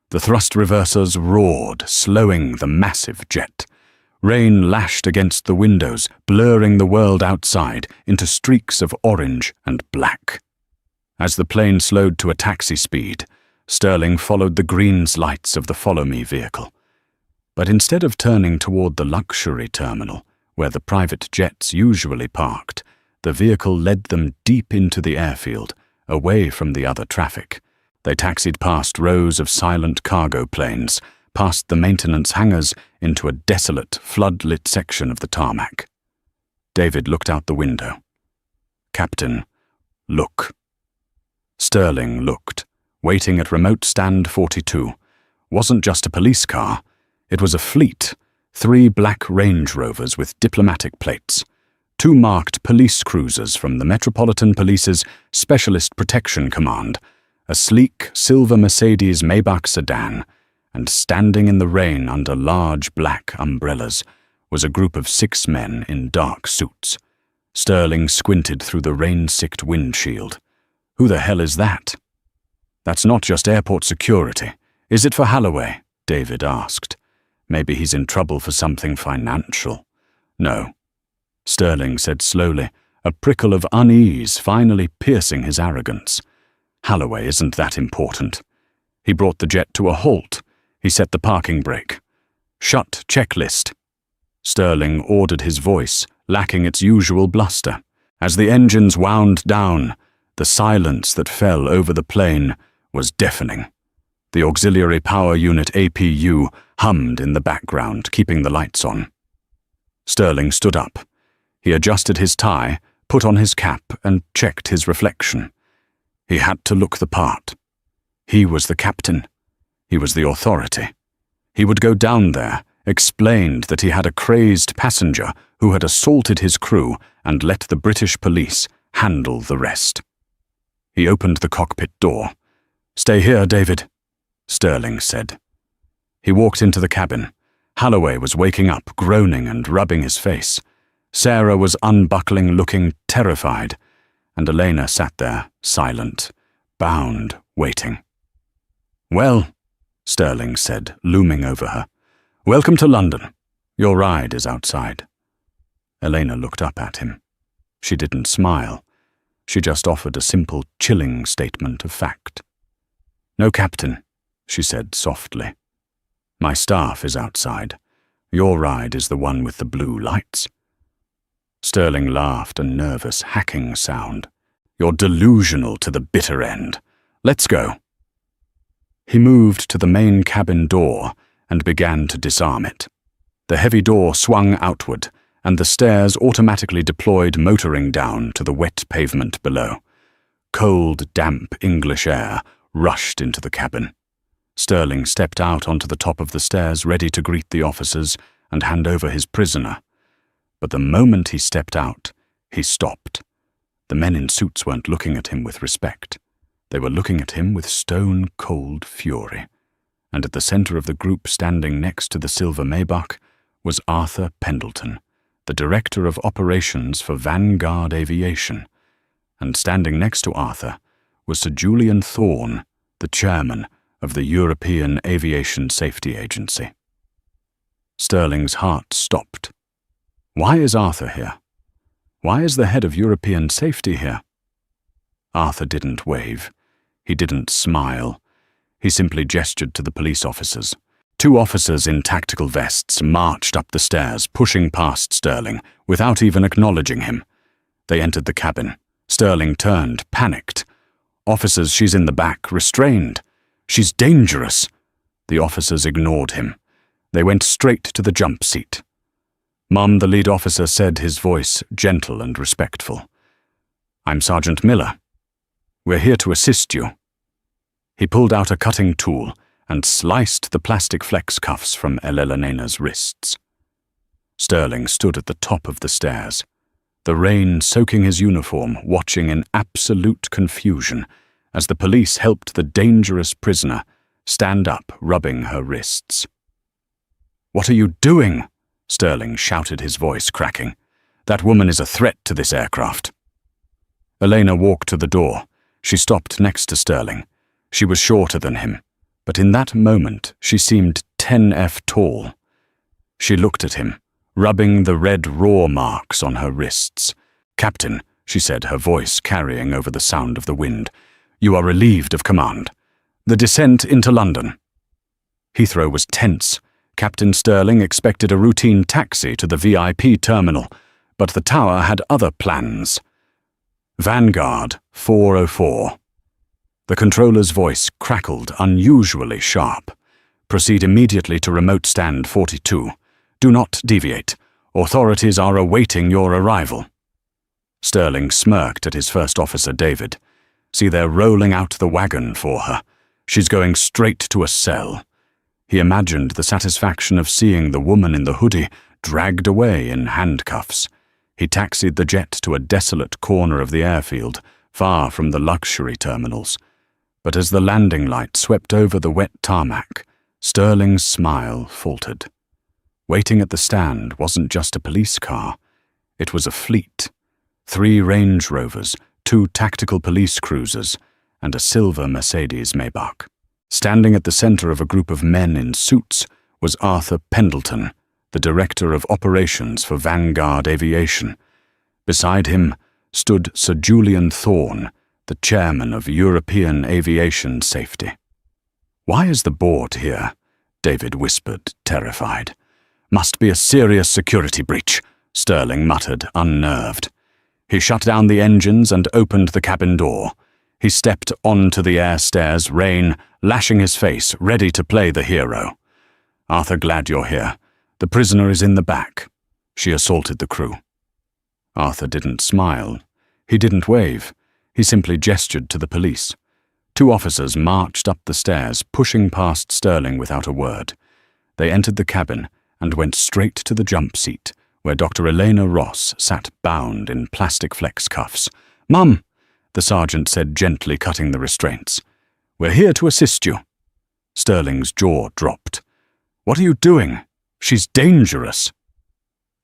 The thrust reversers roared, slowing the massive jet. Rain lashed against the windows, blurring the world outside into streaks of orange and black. As the plane slowed to a taxi speed, Sterling followed the green lights of the Follow Me vehicle. But instead of turning toward the luxury terminal, where the private jets usually parked, the vehicle led them deep into the airfield, away from the other traffic. They taxied past rows of silent cargo planes, past the maintenance hangars into a desolate, flood-lit section of the tarmac. David looked out the window. "Captain, look." Sterling looked, waiting at remote stand 42. Wasn't just a police car. It was a fleet, 3 black Range Rovers with diplomatic plates, 2 marked police cruisers from the Metropolitan Police's Specialist Protection Command, a sleek silver Mercedes Maybach sedan, and standing in the rain under large black umbrellas was a group of 6 men in dark suits. Sterling squinted through the rain-sicked windshield. "Who the hell is that?" "That's not just airport security. Is it for Holloway?" David asked. "Maybe he's in trouble for something financial." "No," Sterling said slowly, a prickle of unease finally piercing his arrogance. "Holloway isn't that important. He brought the jet to a halt. He set the parking brake. Shut checklist." Sterling ordered his voice, lacking its usual bluster. As the engines wound down, the silence that fell over the plane was deafening. The Auxiliary Power Unit APU hummed in the background, keeping the lights on. Sterling stood up. He adjusted his tie, put on his cap, and checked his reflection. He had to look the part. He was the captain. He was the authority. He would go down there, explained that he had a crazed passenger who had assaulted his crew and let the British police handle the rest. He opened the cockpit door. "Stay here, David," Sterling said. He walked into the cabin. Holloway was waking up, groaning and rubbing his face. Sarah was unbuckling, looking terrified, and Elena sat there, silent, bound, waiting. "Well," Sterling said, looming over her, "welcome to London. Your ride is outside." Elena looked up at him. She didn't smile. She just offered a simple, chilling statement of fact. "No, Captain," she said softly. "My staff is outside. Your ride is the one with the blue lights." Sterling laughed, a nervous, hacking sound. "You're delusional to the bitter end. Let's go." He moved to the main cabin door and began to disarm it. The heavy door swung outward, and the stairs automatically deployed, motoring down to the wet pavement below. Cold, damp English air rushed into the cabin. Sterling stepped out onto the top of the stairs, ready to greet the officers and hand over his prisoner. But the moment he stepped out, he stopped. The men in suits weren't looking at him with respect. They were looking at him with stone-cold fury. And at the center of the group, standing next to the silver Maybach, was Arthur Pendleton, the Director of Operations for Vanguard Aviation. And standing next to Arthur was Sir Julian Thorne, the Chairman of the European Aviation Safety Agency. Sterling's heart stopped. Why is Arthur here? Why is the head of European safety here? Arthur didn't wave. He didn't smile. He simply gestured to the police officers. 2 officers in tactical vests marched up the stairs, pushing past Sterling, without even acknowledging him. They entered the cabin. Sterling turned, panicked. "Officers, she's in the back, restrained. She's dangerous." The officers ignored him. They went straight to the jump seat. "Mum," the lead officer said, his voice gentle and respectful. "I'm Sergeant Miller. We're here to assist you." He pulled out a cutting tool and sliced the plastic flex cuffs from Elena's wrists. Sterling stood at the top of the stairs, the rain soaking his uniform, watching in absolute confusion as the police helped the dangerous prisoner stand up, rubbing her wrists. "What are you doing?" Sterling shouted, his voice cracking. "That woman is a threat to this aircraft." Elena walked to the door. She stopped next to Sterling. She was shorter than him, but in that moment she seemed 10 F tall. She looked at him, rubbing the red raw marks on her wrists. "Captain," she said, her voice carrying over the sound of the wind, "you are relieved of command. The descent into London." Heathrow was tense. Captain Sterling expected a routine taxi to the VIP terminal, but the tower had other plans. "Vanguard 404. The controller's voice crackled unusually sharp. "Proceed immediately to remote stand 42. Do not deviate. Authorities are awaiting your arrival." Sterling smirked at his first officer, David. "See, they're rolling out the wagon for her. She's going straight to a cell." He imagined the satisfaction of seeing the woman in the hoodie dragged away in handcuffs. He taxied the jet to a desolate corner of the airfield, far from the luxury terminals. But as the landing light swept over the wet tarmac, Sterling's smile faltered. Waiting at the stand wasn't just a police car. It was a fleet. 3 Range Rovers, 2 tactical police cruisers, and a silver Mercedes Maybach. Standing at the center of a group of men in suits was Arthur Pendleton, the Director of Operations for Vanguard Aviation. Beside him stood Sir Julian Thorne, the Chairman of European Aviation Safety. "Why is the board here?" David whispered, terrified. "Must be a serious security breach," Sterling muttered, unnerved. He shut down the engines and opened the cabin door. He stepped onto the air stairs, rain lashing his face, ready to play the hero. "Arthur, glad you're here. The prisoner is in the back." She assaulted the crew. Arthur didn't smile. He didn't wave. He simply gestured to the police. 2 officers marched up the stairs, pushing past Sterling without a word. They entered the cabin and went straight to the jump seat, where Dr. Elena Ross sat bound in plastic flex cuffs. "Mum," the sergeant said, gently cutting the restraints. "We're here to assist you." Sterling's jaw dropped. "What are you doing? She's dangerous."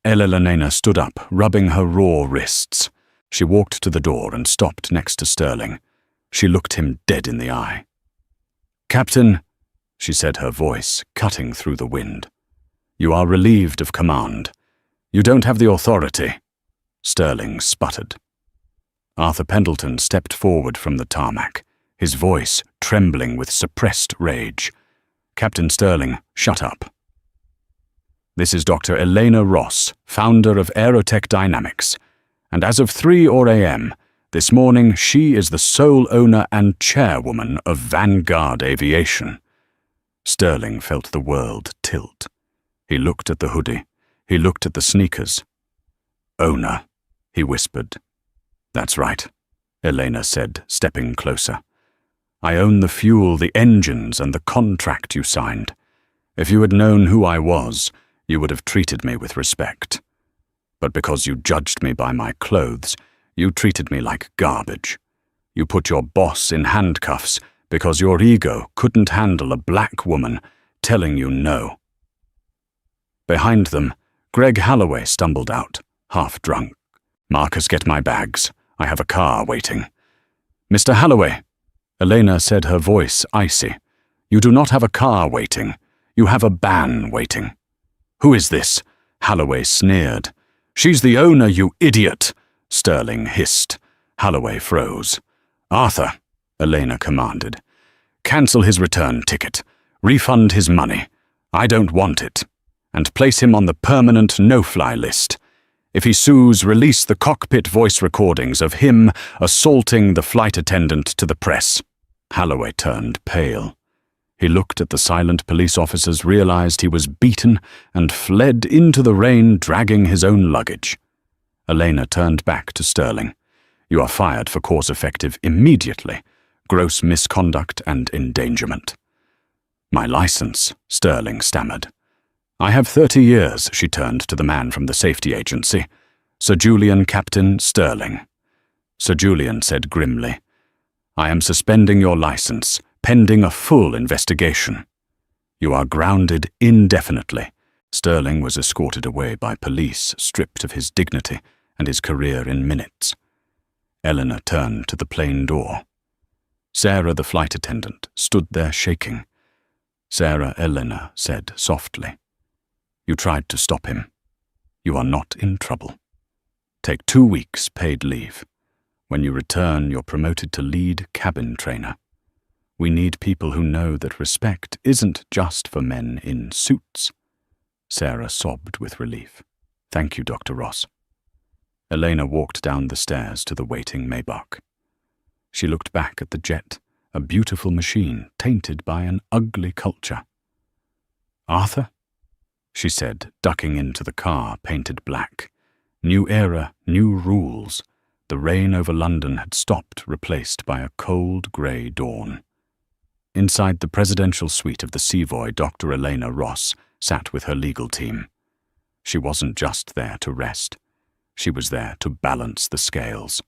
Elena stood up, rubbing her raw wrists. She walked to the door and stopped next to Sterling. She looked him dead in the eye. "Captain," she said, her voice cutting through the wind, "you are relieved of command. You don't have the authority." Sterling sputtered. Arthur Pendleton stepped forward from the tarmac, his voice trembling with suppressed rage. "Captain Sterling, shut up. This is Dr. Elena Ross, founder of Aerotech Dynamics, and as of 3 a.m. this morning she is the sole owner and chairwoman of Vanguard Aviation." Sterling felt the world tilt. He looked at the hoodie. He looked at the sneakers. "Owner," he whispered. "That's right," Elena said, stepping closer. "I own the fuel, the engines, and the contract you signed. If you had known who I was, you would have treated me with respect. But because you judged me by my clothes, you treated me like garbage. You put your boss in handcuffs because your ego couldn't handle a black woman telling you no." Behind them, Greg Holloway stumbled out, half drunk. "Marcus, get my bags. I have a car waiting." "Mr. Holloway," Elena said, her voice icy, "you do not have a car waiting. You have a ban waiting." "Who is this?" Holloway sneered. "She's the owner, you idiot," Sterling hissed. Holloway froze. "Arthur," Elena commanded, "cancel his return ticket. Refund his money. I don't want it. And place him on the permanent no-fly list. If he sues, release the cockpit voice recordings of him assaulting the flight attendant to the press." Holloway turned pale. He looked at the silent police officers, realized he was beaten, and fled into the rain, dragging his own luggage. Elena turned back to Sterling. "You are fired for cause effective immediately. Gross misconduct and endangerment." "My license," Sterling stammered. "I have 30 years," she turned to the man from the safety agency. "Sir Julian Captain Sterling." Sir Julian said grimly, "I am suspending your license, pending a full investigation." "You are grounded indefinitely." Sterling was escorted away by police, stripped of his dignity and his career in minutes. Eleanor turned to the plane door. Sarah, the flight attendant, stood there shaking. Sarah, Eleanor said softly, "You tried to stop him. You are not in trouble. Take 2 weeks paid leave. When you return, you're promoted to lead cabin trainer. We need people who know that respect isn't just for men in suits." Sarah sobbed with relief. "Thank you, Dr. Ross." Elena walked down the stairs to the waiting Maybach. She looked back at the jet, a beautiful machine tainted by an ugly culture. "Arthur?" she said, ducking into the car painted black. New era, new rules. The rain over London had stopped, replaced by a cold grey dawn. Inside the presidential suite of the Savoy, Dr. Elena Ross sat with her legal team. She wasn't just there to rest. She was there to balance the scales.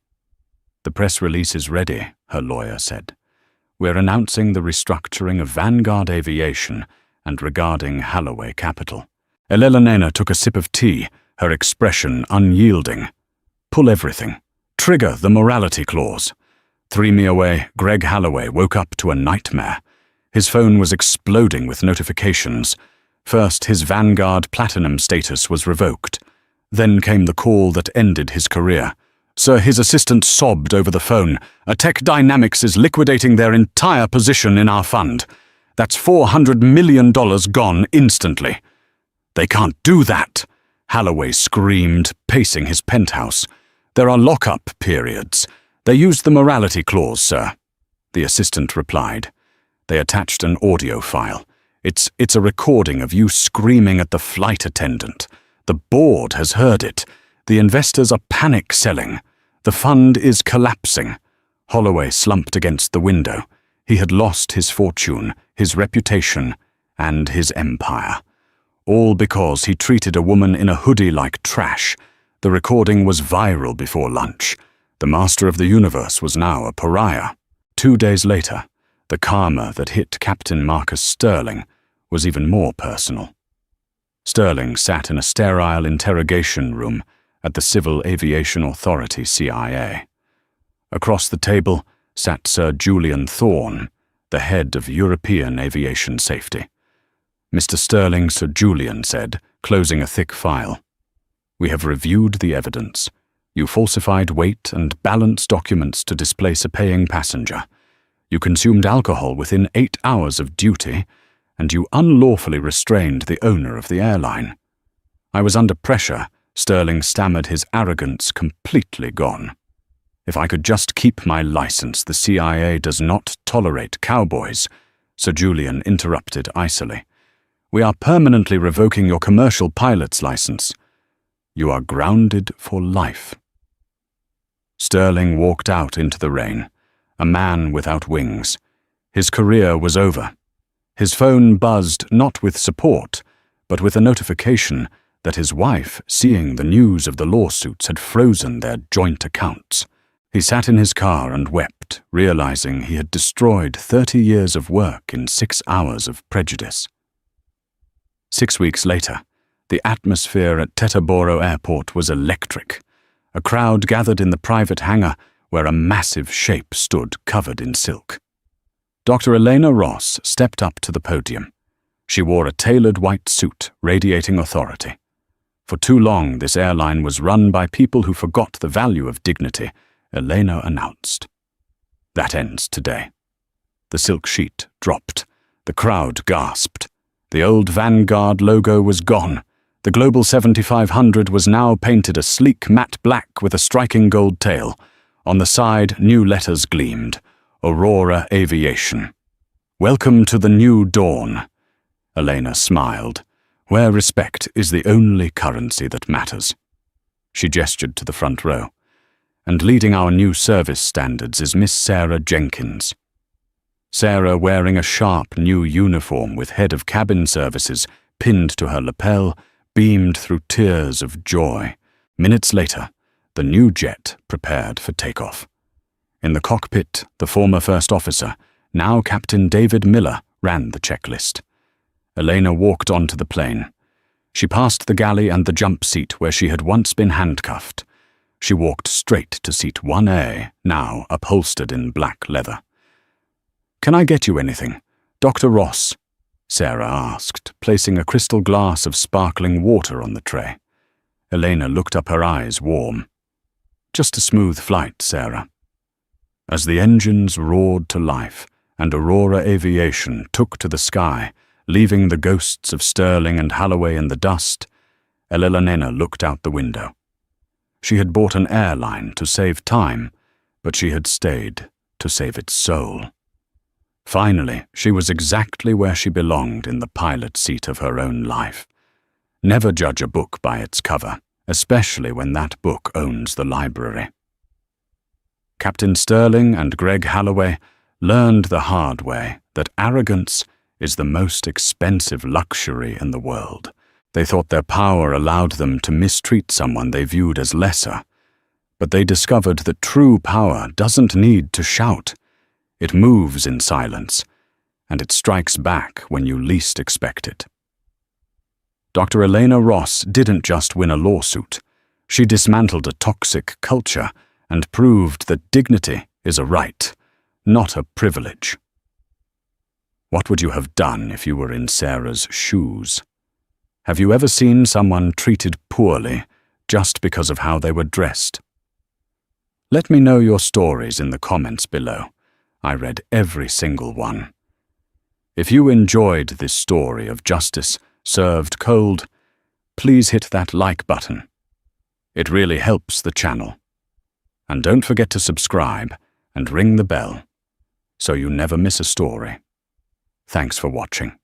"The press release is ready," her lawyer said. "We're announcing the restructuring of Vanguard Aviation and regarding Holloway Capital." Elena took a sip of tea, her expression unyielding. "Pull everything. Trigger the morality clause." 3 mi away, Greg Holloway woke up to a nightmare. His phone was exploding with notifications. First, his Vanguard Platinum status was revoked. Then came the call that ended his career. "Sir," his assistant sobbed over the phone, "Tech Dynamics is liquidating their entire position in our fund. That's $400 million gone instantly." "They can't do that," Holloway screamed, pacing his penthouse. "There are lock-up periods. They used the morality clause, sir," the assistant replied. They attached an audio file. It's a recording of you screaming at the flight attendant. The board has heard it. The investors are panic selling. The fund is collapsing." Holloway slumped against the window. He had lost his fortune, his reputation, and his empire. All because he treated a woman in a hoodie like trash. The recording was viral before lunch. The master of the universe was now a pariah. 2 days later, the karma that hit Captain Marcus Sterling was even more personal. Sterling sat in a sterile interrogation room at the Civil Aviation Authority, CIA. Across the table sat Sir Julian Thorne, the head of European aviation safety. "Mr. Sterling," Sir Julian said, closing a thick file, "we have reviewed the evidence. You falsified weight and balance documents to displace a paying passenger. You consumed alcohol within 8 hours of duty, and you unlawfully restrained the owner of the airline." "I was under pressure," Sterling stammered, his arrogance completely gone. "If I could just keep my license, the CIA does not tolerate cowboys," Sir Julian interrupted icily. "We are permanently revoking your commercial pilot's license. You are grounded for life." Sterling walked out into the rain, a man without wings. His career was over. His phone buzzed not with support, but with a notification that his wife, seeing the news of the lawsuits, had frozen their joint accounts. He sat in his car and wept, realizing he had destroyed 30 years of work in 6 hours of prejudice. 6 weeks later, the atmosphere at Teterboro Airport was electric. A crowd gathered in the private hangar where a massive shape stood covered in silk. Dr. Elena Ross stepped up to the podium. She wore a tailored white suit, radiating authority. For too long, this airline was run by people who forgot the value of dignity, Elena announced. That ends today. The silk sheet dropped. The crowd gasped. The old Vanguard logo was gone. The Global 7500 was now painted a sleek matte black with a striking gold tail. On the side, new letters gleamed. Aurora Aviation. Welcome to the new dawn, Elena smiled, where respect is the only currency that matters. She gestured to the front row. And leading our new service standards is Miss Sarah Jenkins. Sarah, wearing a sharp new uniform with head of cabin services pinned to her lapel, beamed through tears of joy. Minutes later, the new jet prepared for takeoff. In the cockpit, the former first officer, now Captain David Miller, ran the checklist. Elena walked onto the plane. She passed the galley and the jump seat where she had once been handcuffed. She walked straight to seat 1A, now upholstered in black leather. "Can I get you anything, Dr. Ross?" Sarah asked, placing a crystal glass of sparkling water on the tray. Elena looked up, her eyes warm. "Just a smooth flight, Sarah." As the engines roared to life and Aurora Aviation took to the sky, leaving the ghosts of Sterling and Holloway in the dust, Elena looked out the window. She had bought an airline to save time, but she had stayed to save its soul. Finally, she was exactly where she belonged, in the pilot seat of her own life. Never judge a book by its cover, especially when that book owns the library. Captain Sterling and Greg Holloway learned the hard way that arrogance is the most expensive luxury in the world. They thought their power allowed them to mistreat someone they viewed as lesser, but they discovered that true power doesn't need to shout. It moves in silence, and it strikes back when you least expect it. Dr. Elena Ross didn't just win a lawsuit. She dismantled a toxic culture and proved that dignity is a right, not a privilege. What would you have done if you were in Sarah's shoes? Have you ever seen someone treated poorly just because of how they were dressed? Let me know your stories in the comments below. I read every single one. If you enjoyed this story of justice served cold, please hit that like button. It really helps the channel. And don't forget to subscribe and ring the bell so you never miss a story. Thanks for watching.